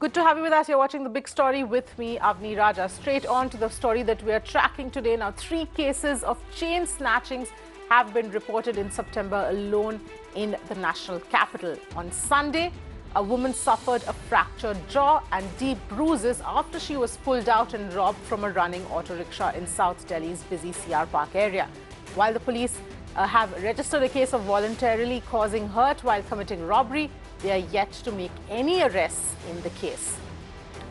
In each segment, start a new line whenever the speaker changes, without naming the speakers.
Good to have you with us. You're watching The Big Story with me, Avni Raja. Straight on to the story that we are tracking today. Now, 3 cases of chain snatchings have been reported in September alone in the national capital. On Sunday, a woman suffered a fractured jaw and deep bruises after she was pulled out and robbed from a running auto rickshaw in South Delhi's busy CR Park area. While the police have registered a case of voluntarily causing hurt while committing robbery, they are yet to make any arrests in the case.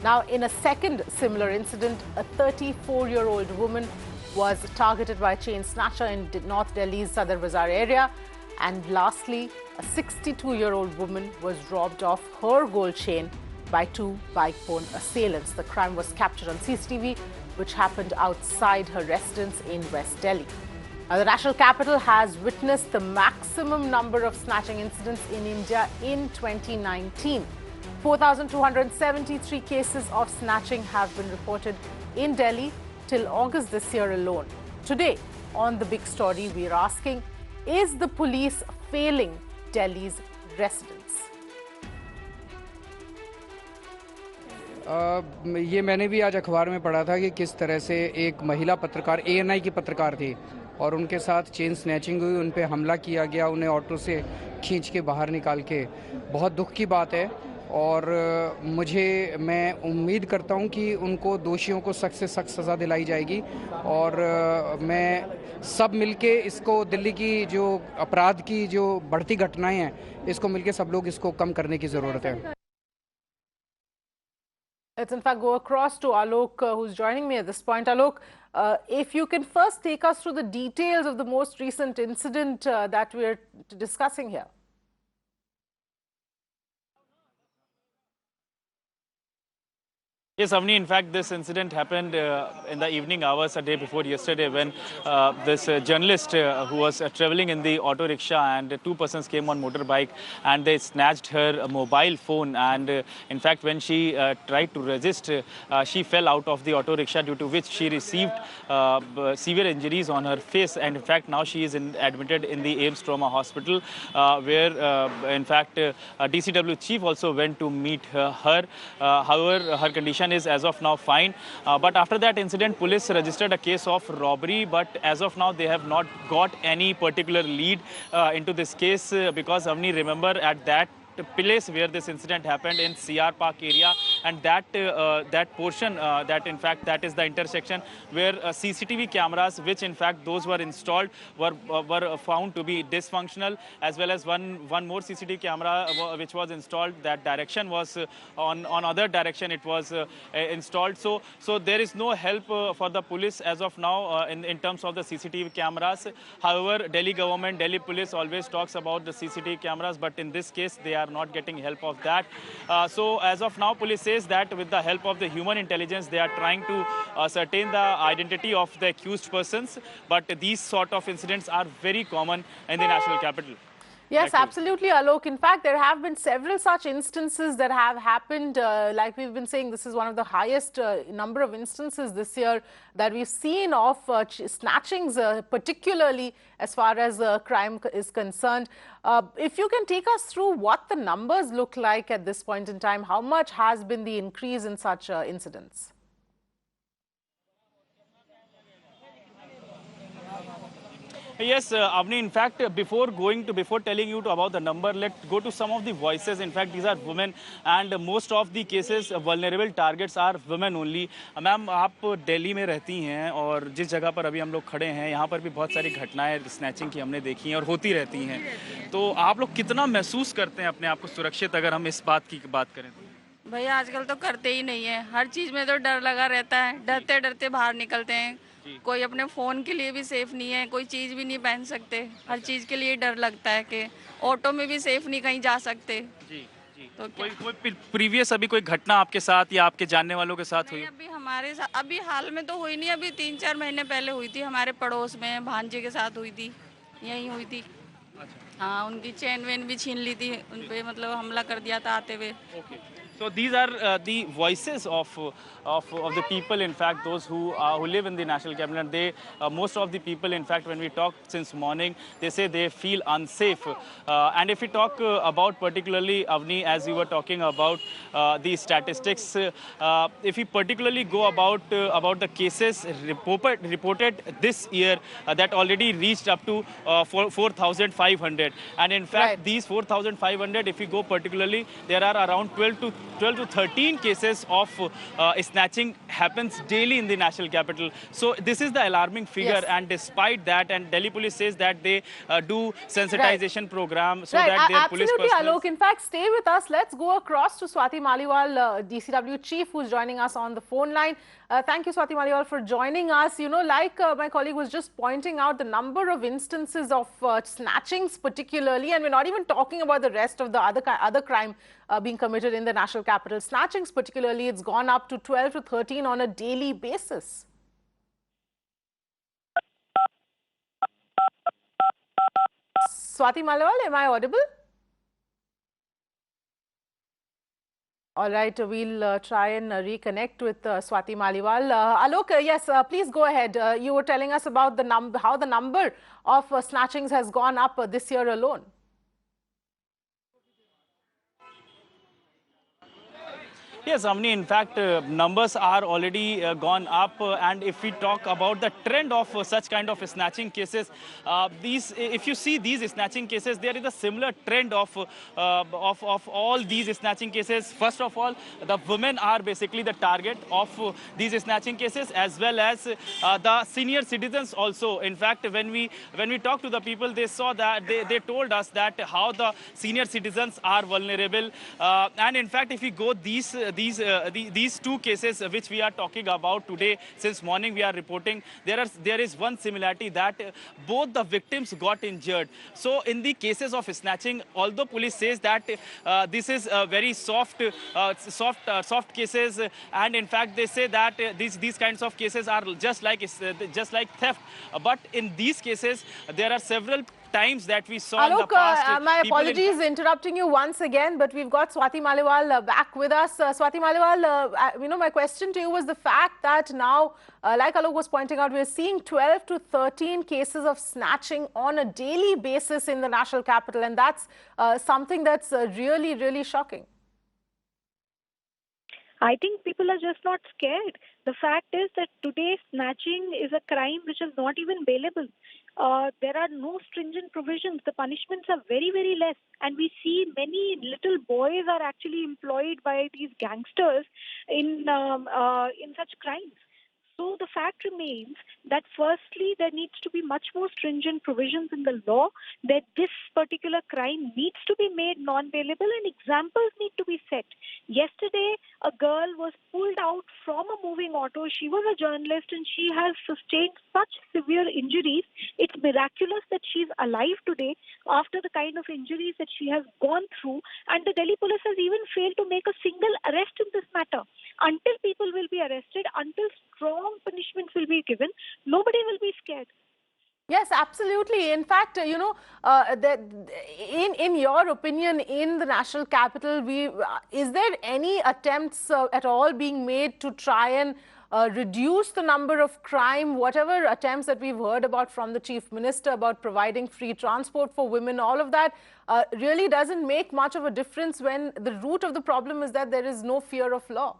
Now, in a second similar incident, a 34-year-old woman was targeted by a chain snatcher in North Delhi's Sadar Bazaar area. And lastly, a 62-year-old woman was robbed of her gold chain by 2 bike-borne assailants. The crime was captured on CCTV, which happened outside her residence in West Delhi. Now, the national capital has witnessed the maximum number of snatching incidents in India in 2019. 4,273 cases of snatching have been reported in Delhi till August this year alone. Today, on The Big Story, we are asking, is the police failing Delhi's residents?
ये मैंने भी आज अखबार में पढ़ा था कि किस तरह से एक महिला पत्रकार ANI की पत्रकार थी और उनके साथ चेन स्नैचिंग हुई, उन पे हमला किया गया, उन्हें ऑटो से खींच के बाहर निकाल के। बहुत दुख की बात है और मैं उम्मीद करता हूं कि उनको दोषियों को सख्त से सख्त सज़ा दिलाई जाएगी और मैं सब मिलके इसको दिल्ली की जो अपराध की जो बढ़ती घटनाएं हैं, इसको मिलके सब लोग इसको कम करने की ज़रूरत है।
Let's in fact go across to Alok, who's joining me at this point. Alok, if you can first take us through the details of the most recent incident that we're discussing here.
Yes, Avni, in fact, this incident happened in the evening hours a day before yesterday when this journalist who was traveling in the auto rickshaw and 2 persons came on motorbike and they snatched her mobile phone, and in fact when she tried to resist, she fell out of the auto rickshaw, due to which she received severe injuries on her face, and in fact now she is admitted in the AIIMS Trauma Hospital where in fact DCW Chief also went to meet her. However, her condition is as of now fine, but after that incident police registered a case of robbery, but as of now they have not got any particular lead into this case because Avni, remember at that place where this incident happened in CR Park area, and that portion that in fact that is the intersection where CCTV cameras, which in fact those were installed, were found to be dysfunctional, as well as one more CCTV camera which was installed, that direction was on other direction it was installed. So there is no help for the police as of now in terms of the CCTV cameras. However, Delhi government, Delhi police always talks about the CCTV cameras, but in this case they are not getting help of that. So as of now, police says that with the help of the human intelligence, they are trying to ascertain the identity of the accused persons. But these sort of incidents are very common in the national capital.
Yes, absolutely, Alok. In fact, there have been several such instances that have happened. Like we've been saying, this is one of the highest number of instances this year that we've seen of snatchings, particularly as far as crime is concerned. If you can take us through what the numbers look like at this point in time, how much has been the increase in such incidents?
Yes, Avni, in fact, before telling you about the number, let's go to some of the voices. In fact, these are women, and most of the cases, vulnerable targets are women only. Ma'am, आप दिल्ली में रहती हैं और जिस जगह पर अभी हम लोग खड़े हैं, यहाँ पर भी बहुत सारी घटनाएं स्नैचिंग की हमने देखी हैं और होती रहती हैं। तो आप लोग कितना महसूस करते हैं अपने आप को सुरक्षित, अगर हम इस बात की बात करें तो?
भैया, आजकल तो करते ही नहीं है, हर चीज़ में तो डर लगा रहता है, डरते डरते बाहर निकलते हैं। कोई अपने फ़ोन के लिए भी सेफ नहीं है, कोई चीज़ भी नहीं पहन सकते, हर चीज़ के लिए डर लगता है कि ऑटो में भी सेफ नहीं कहीं जा सकते।
जी जी। तो कोई प्रीवियस अभी कोई घटना आपके साथ या आपके जानने वालों के साथ हुई?
अभी हमारे साथ अभी हाल में तो हुई नहीं, अभी 3-4 महीने पहले हुई थी, हमारे पड़ोस में भांजे के साथ हुई थी, यहीं हुई थी। हाँ, उनकी चेन वेन भी छीन ली थी, उन पे मतलब हमला कर दिया था आते हुए।
So these are the voices of the people. In fact, those who live in the national capital. And they, most of the people, in fact, when we talk since morning, they say they feel unsafe. And if we talk about particularly Avni, as you were talking about the statistics, if we particularly go about the cases reported this year, that already reached up to 4,500. And in fact,
Right.
these 4,500, if we go particularly, there are around 12 to 13 cases of snatching happens daily in the national capital. So this is the alarming figure.
Yes.
And despite that, and Delhi police says that they do
Right.
sensitization program so
Right,
that their police
absolutely,
personnel.
Alok. In fact, stay with us. Let's go across to Swati Maliwal, DCW Chief, who's joining us on the phone line. Thank you, Swati Maliwal, for joining us. You know, like my colleague was just pointing out, the number of instances of snatchings particularly, and we're not even talking about the rest of the other crime being committed in the national capital. Snatchings particularly, it's gone up to 12 to 13 on a daily basis. Swati Maliwal, am I audible? All right, we'll try and reconnect with Swati Maliwal. Alok, yes, please go ahead. You were telling us about the how the number of snatchings has gone up this year alone.
Yes, Amni, in fact, numbers are already gone up. And if we talk about the trend of such kind of snatching cases, if you see these snatching cases, there is a similar trend of all these snatching cases. First of all, the women are basically the target of these snatching cases, as well as the senior citizens also. In fact, when we talk to the people, they saw that they told us that how the senior citizens are vulnerable. And in fact, if we go these two cases which we are talking about today, since morning we are reporting, there is one similarity, that both the victims got injured. So in the cases of snatching, although police says that this is very soft cases, and in fact they say that these kinds of cases are just like theft, but in these cases there are several times that we saw in the
Alok,
past.
my apologies interrupting you once again, but we've got Swati Maliwal back with us. Swati Maliwal, you know, my question to you was the fact that now, like Alok was pointing out, we're seeing 12 to 13 cases of snatching on a daily basis in the national capital, and that's something that's really, really shocking.
I think people are just not scared. The fact is that today snatching is a crime which is not even bailable. There are no stringent provisions. The punishments are very, very less. And we see many little boys are actually employed by these gangsters in such crimes. So the fact remains that firstly, there needs to be much more stringent provisions in the law, that this particular crime needs to be made non-bailable and examples need to be set. Yesterday, a girl was pulled out from a moving auto. She was a journalist and she has sustained such severe injuries. It's miraculous that she's alive today after the kind of injuries that she has gone through. And the Delhi police has even failed to make a single arrest in this matter. Until people will be arrested, until strong punishments will be given, nobody will be scared.
Yes, absolutely. In fact, you know, in your opinion, in the national capital, is there any attempts at all being made to try and reduce the number of crime? Whatever attempts that we've heard about from the Chief Minister about providing free transport for women, all of that really doesn't make much of a difference when the root of the problem is that there is no fear of law.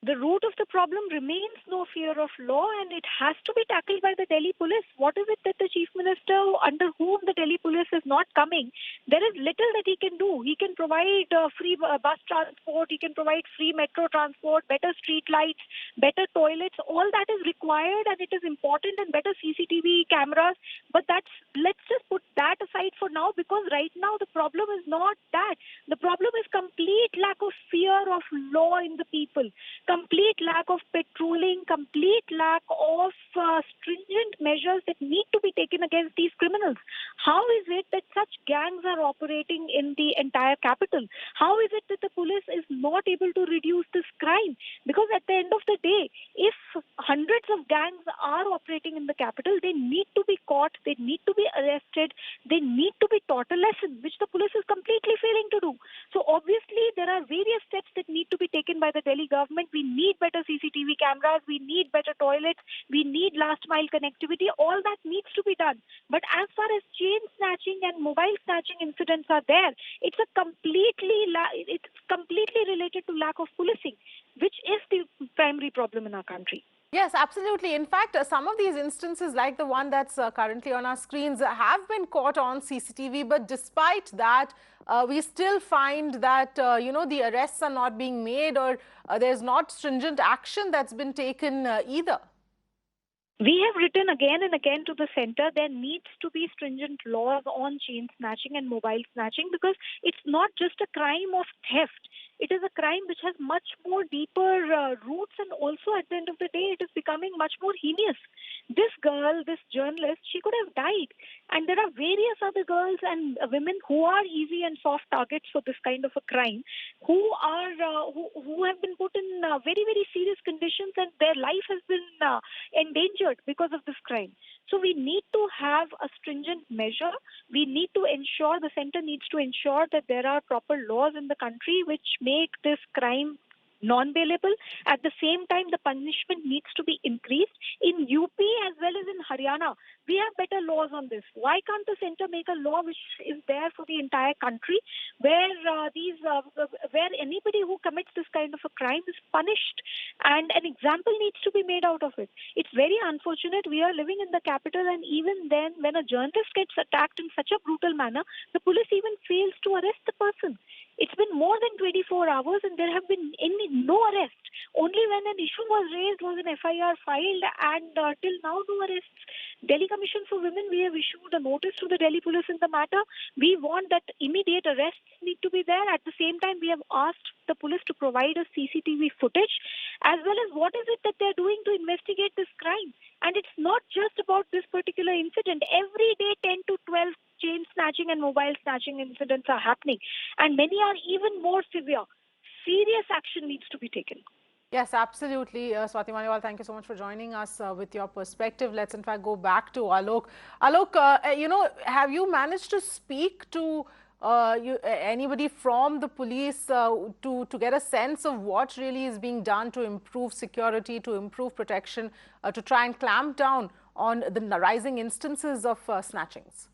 The root of the problem remains no fear of law, and it has to be tackled by the Delhi police. What is it that the Chief Minister, under whom the Delhi police is not coming? There is little that he can do. He can provide free bus transport, he can provide free metro transport, better street lights, better toilets. All that is required and it is important, and better CCTV cameras. But let's just put that aside for now, because right now the problem is not that. The problem is complete lack of fear of law in the people. Complete lack of patrolling, complete lack of stringent measures that need to be taken against these criminals. How is it that such gangs are operating in the entire capital? How is it that the police is not able to reduce this crime? Because at the end of the day, if hundreds of gangs are operating in the capital. They need to be caught. They need to be arrested. They need to be taught a lesson, which the police is completely failing to do. So obviously, there are various steps that need to be taken by the Delhi government. We need better CCTV cameras. We need better toilets. We need last mile connectivity. All that needs to be done. But as far as chain snatching and mobile snatching incidents are there, it's completely related to lack of policing, which is the primary problem in our country.
Yes, absolutely. In fact, some of these instances, like the one that's currently on our screens, have been caught on CCTV. But despite that, we still find that, the arrests are not being made, or there's not stringent action that's been taken either.
We have written again and again to the centre, there needs to be stringent laws on chain snatching and mobile snatching, because it's not just a crime of theft. It is a crime which has much more deeper roots, and also at the end of the day, it is becoming much more heinous. This girl, this journalist, she could have died. And there are various other girls and women who are easy and soft targets for this kind of a crime, who have been put in very, very serious conditions, and their life has been endangered because of this crime. So we need to have a stringent measure. We need to ensure, the centre needs to ensure that there are proper laws in the country which make this crime non-bailable. At the same time, the punishment needs to be increased. In UP as well as in Haryana, we have better laws on this. Why can't the centre make a law which is there for the entire country, where where anybody who commits this kind of a crime is punished, and an example needs to be made out of it? It's very unfortunate. We are living in the capital, and even then, when a journalist gets attacked in such a brutal manner, the police even fails to arrest the person. It's been more than 24 hours and there have been no arrests. Only when an issue was raised was an FIR filed, and till now no arrests. Delhi Commission for Women, we have issued a notice to the Delhi police in the matter. We want that immediate arrests need to be there. At the same time, we have asked the police to provide us CCTV footage, as well as what is it that they're doing to investigate this crime. And it's not just about this particular incident. Every day 10 to 12 chain snatching and mobile snatching incidents are happening, and many are even more severe. Serious action needs to be taken.
Yes, absolutely. Swati Maliwal, thank you so much for joining us with your perspective. Let's in fact go back to Alok. Alok, have you managed to speak to anybody from the police to get a sense of what really is being done to improve security, to improve protection, to try and clamp down on the rising instances of snatchings?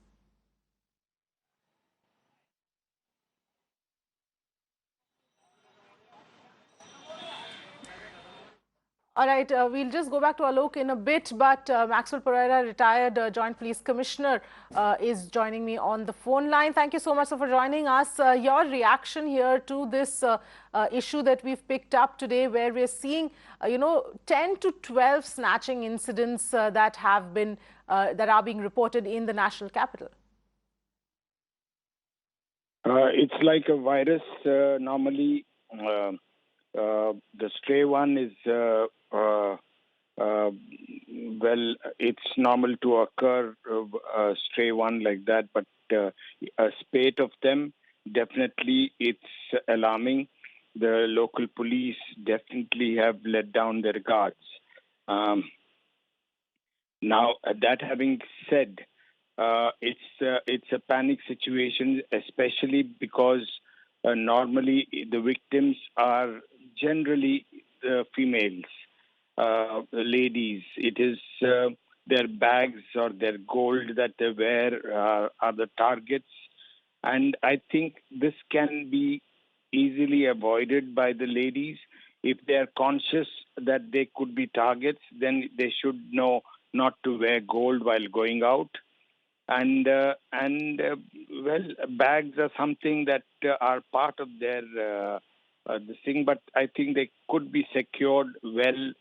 All right, we'll just go back to Alok in a bit, but Maxwell Pereira, retired Joint Police Commissioner, is joining me on the phone line. Thank you so much for joining us. Your reaction here to this issue that we've picked up today, where we're seeing, 10 to 12 snatching incidents that are being reported in the national capital.
It's like a virus. Normally, the stray one is, it's normal to occur, a stray one like that, but a spate of them, definitely it's alarming. The local police definitely have let down their guards. Now, that having said, it's a panic situation, especially because normally the victims are generally females, ladies. It is their bags or their gold that they wear are the targets. And I think this can be easily avoided by the ladies. If they are conscious that they could be targets, then they should know not to wear gold while going out. And bags are something that are part of their this thing, but I think they could be secured well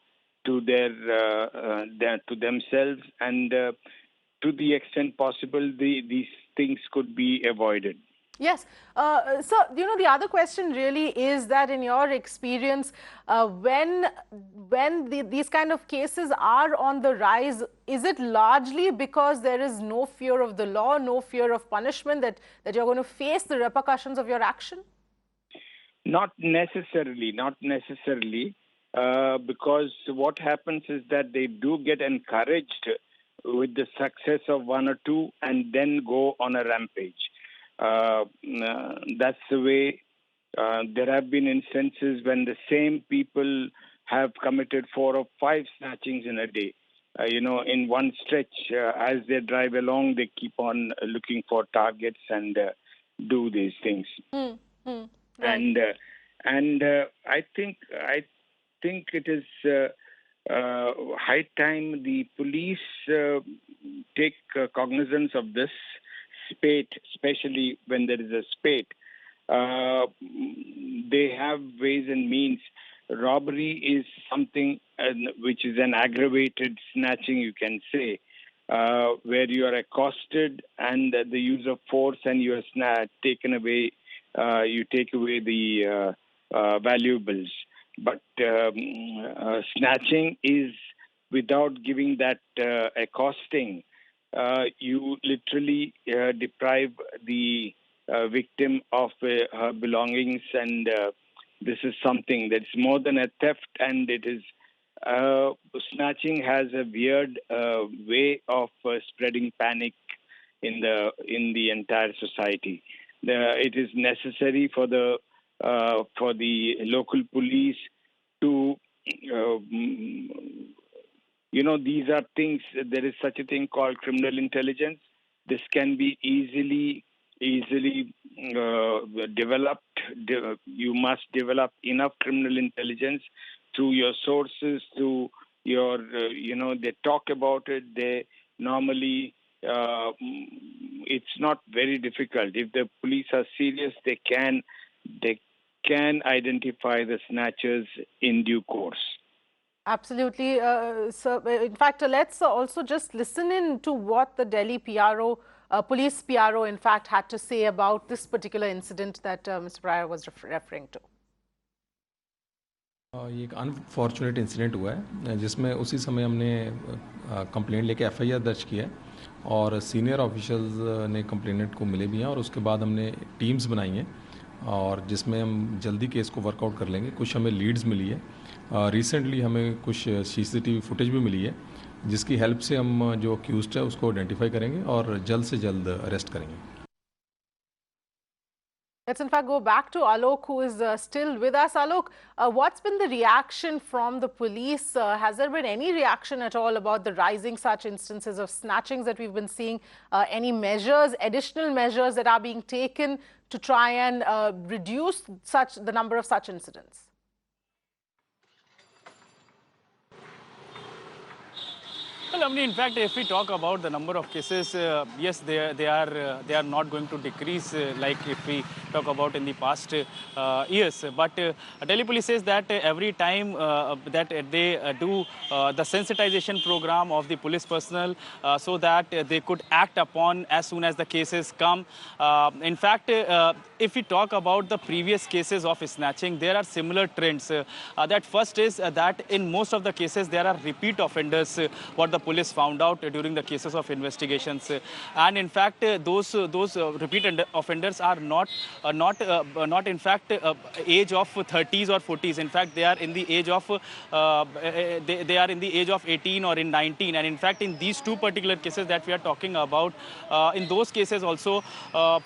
to to themselves, and to the extent possible, these things could be avoided.
Yes. So, the other question really is that, in your experience, when these kind of cases are on the rise, is it largely because there is no fear of the law, no fear of punishment, that you're going to face the repercussions of your action?
Not necessarily. because what happens is that they do get encouraged with the success of one or two and then go on a rampage. That's the way. There have been instances when the same people have committed 4 or 5 snatchings in a day. In one stretch, as they drive along, they keep on looking for targets and do these things.
Right.
And I think it is high time the police take cognizance of this spate, especially when there is a spate. They have ways and means. Robbery is something which is an aggravated snatching, you can say, where you are accosted and the use of force and you are taken away. You take away the valuables. But snatching is without giving that accosting. You literally deprive the victim of her belongings, and this is something that's more than a theft, and it is snatching has a weird way of spreading panic in the entire society. It is necessary for the local police to these are things. There is such a thing called criminal intelligence. This can be easily developed. You must develop enough criminal intelligence through your sources, through your, they talk about it. They normally, it's not very difficult. If the police are serious, they can identify the snatchers in due course.
Absolutely. So, in fact, let's also just listen in to what the Delhi PRO, police PRO, in fact, had to say about this particular incident that Mr. Pryor was referring to.
ये एक unfortunate incident हुआ है जिसमें उसी समय हमने complaint लेके FIR दर्ज किया है और सीनियर ऑफिशियल्स ने कंप्लेनेंट को मिले भी हैं और उसके बाद हमने टीम्स बनाई हैं और जिसमें हम जल्दी केस को वर्कआउट कर लेंगे। कुछ हमें लीड्स मिली है, रिसेंटली हमें कुछ सीसीटीवी फुटेज भी मिली है जिसकी हेल्प से हम जो अक्यूज्ड है उसको आइडेंटिफाई करेंगे और जल्द से जल्द अरेस्ट करेंगे।
Let's in fact go back to Alok, who is still with us. Alok, what's been the reaction from the police? Has there been any reaction at all about the rising such instances of snatchings that we've been seeing? Any measures, additional measures that are being taken to try and reduce the number of such incidents?
Well, Amni, in fact, if we talk about the number of cases, yes, they are not going to decrease like if we talk about in the past years. But Delhi Police says that every time that they do the sensitization program of the police personnel so that they could act upon as soon as the cases come. In fact, if we talk about the previous cases of snatching, there are similar trends. That first is that in most of the cases there are repeat offenders. What the police found out during the cases of investigations, and in fact those repeat offenders are not in fact age of 30s or 40s. In fact, they are in the age of they are in the age of 18 or in 19. And in fact, in these two particular cases that we are talking about, in those cases also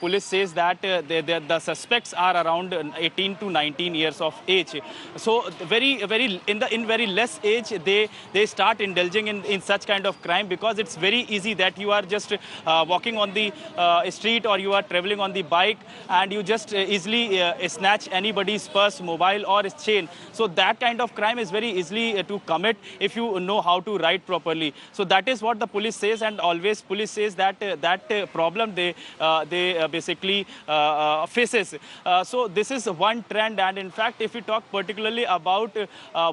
police says that the suspects are around 18 to 19 years of age. So very in very less age they start indulging in such kind of crime, because it's very easy that you are just walking on the street or you are traveling on the bike and you just easily snatch anybody's purse, mobile or chain. So that kind of crime is very easily to commit if you know how to ride properly. So that is what the police says, and always police says that that problem they basically faces. So this is one trend, and in fact if we talk particularly about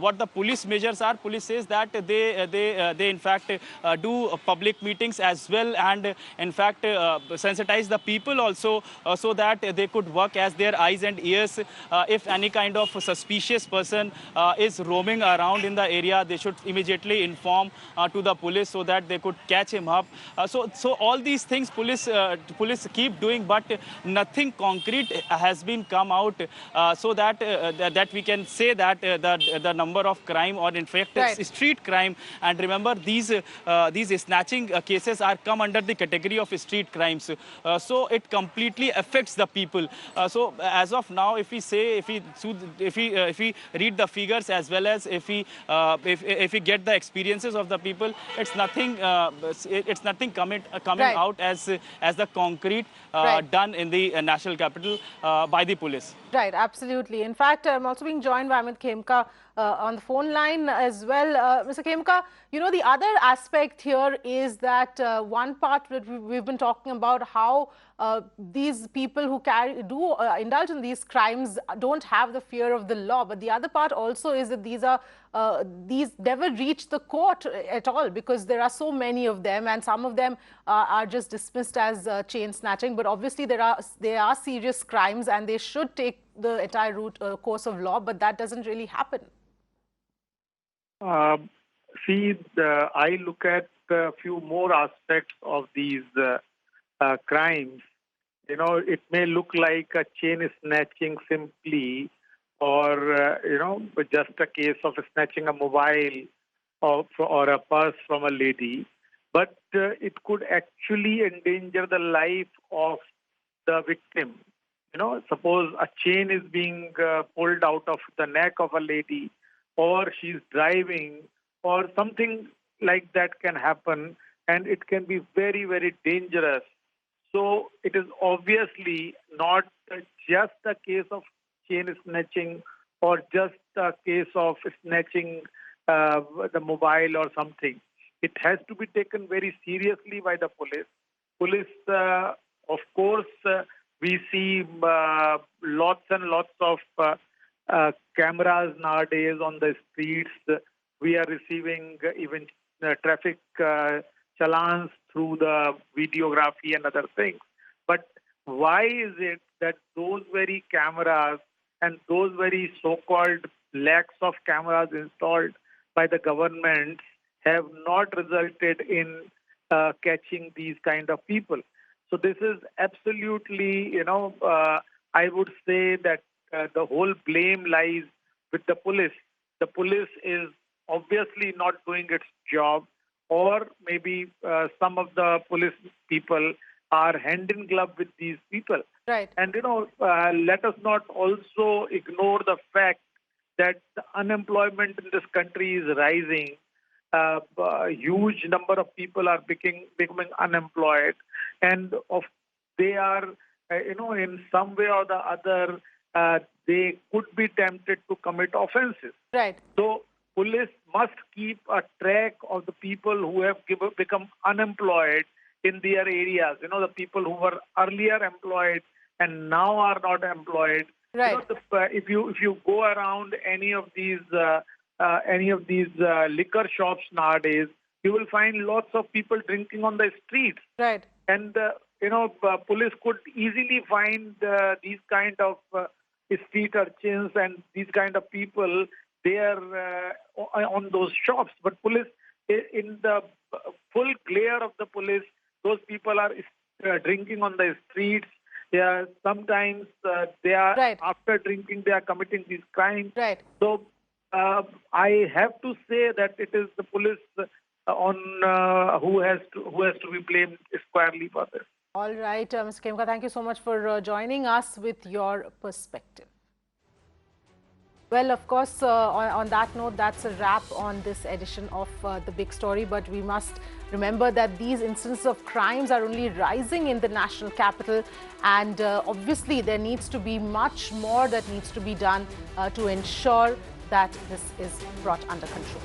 what the police measures are, police says that they in fact fact, do public meetings as well, and in fact, sensitize the people also, so that they could work as their eyes and ears. If any kind of suspicious person is roaming around in the area, they should immediately inform to the police so that they could catch him up. So all these things police keep doing, but nothing concrete has been come out, so that that we can say that the number of crime, or in fact street crime, and remember these snatching cases are come under the category of street crimes, so it completely affects the people. So as of now, if we read the figures, as well as if we get the experiences of the people, it's nothing coming out as the concrete done in the national capital by the police.
Right, absolutely. In fact, I'm also being joined by Amit Khemka on the phone line as well. Mr. Khemka, you know, the other aspect here is that one part that we've been talking about, how these people who indulge in these crimes don't have the fear of the law. But the other part also is that these never reach the court at all, because there are so many of them, and some of them are just dismissed as chain snatching. But obviously there are serious crimes, and they should take the entire course of law, but that doesn't really happen.
I look at a few more aspects of these crimes. You know, it may look like a chain snatching simply, or just a case of snatching a mobile or a purse from a lady, but it could actually endanger the life of the victim. You know, suppose a chain is being pulled out of the neck of a lady, or she's driving, or something like that can happen, and it can be very, very dangerous. So it is obviously not just a case of chain snatching, or just a case of snatching the mobile or something. It has to be taken very seriously by the police. Police, of course, we see lots and lots of cameras nowadays on the streets. We are receiving even traffic challans through the videography and other things. But why is it that those very cameras and those very so-called lakhs of cameras installed by the government have not resulted in catching these kind of people? So this is absolutely, I would say that the whole blame lies with the police. The police is obviously not doing its job, or maybe some of the police people are hand in glove with these people.
Right.
And, let us not also ignore the fact that the unemployment in this country is rising. A huge number of people are becoming unemployed, and they are, in some way or the other, they could be tempted to commit offenses.
Right.
So police must keep a track of the people who have become unemployed in their areas. The people who were earlier employed and now are not employed.
Right.
If you go around any of these liquor shops nowadays, you will find lots of people drinking on the streets.
Right.
And police could easily find these kind of street urchins and these kind of people there on those shops. But police, in the full glare of the police, those people are drinking on the streets. Sometimes they are,
right,
after drinking, they are committing these crimes.
Right.
So I have to say that it is the police who has to be blamed squarely for this.
All right, Mr. Khemka, thank you so much for joining us with your perspective. Well, of course, on that note, that's a wrap on this edition of The Big Story. But we must remember that these instances of crimes are only rising in the national capital. And obviously, there needs to be much more that needs to be done to ensure that this is brought under control.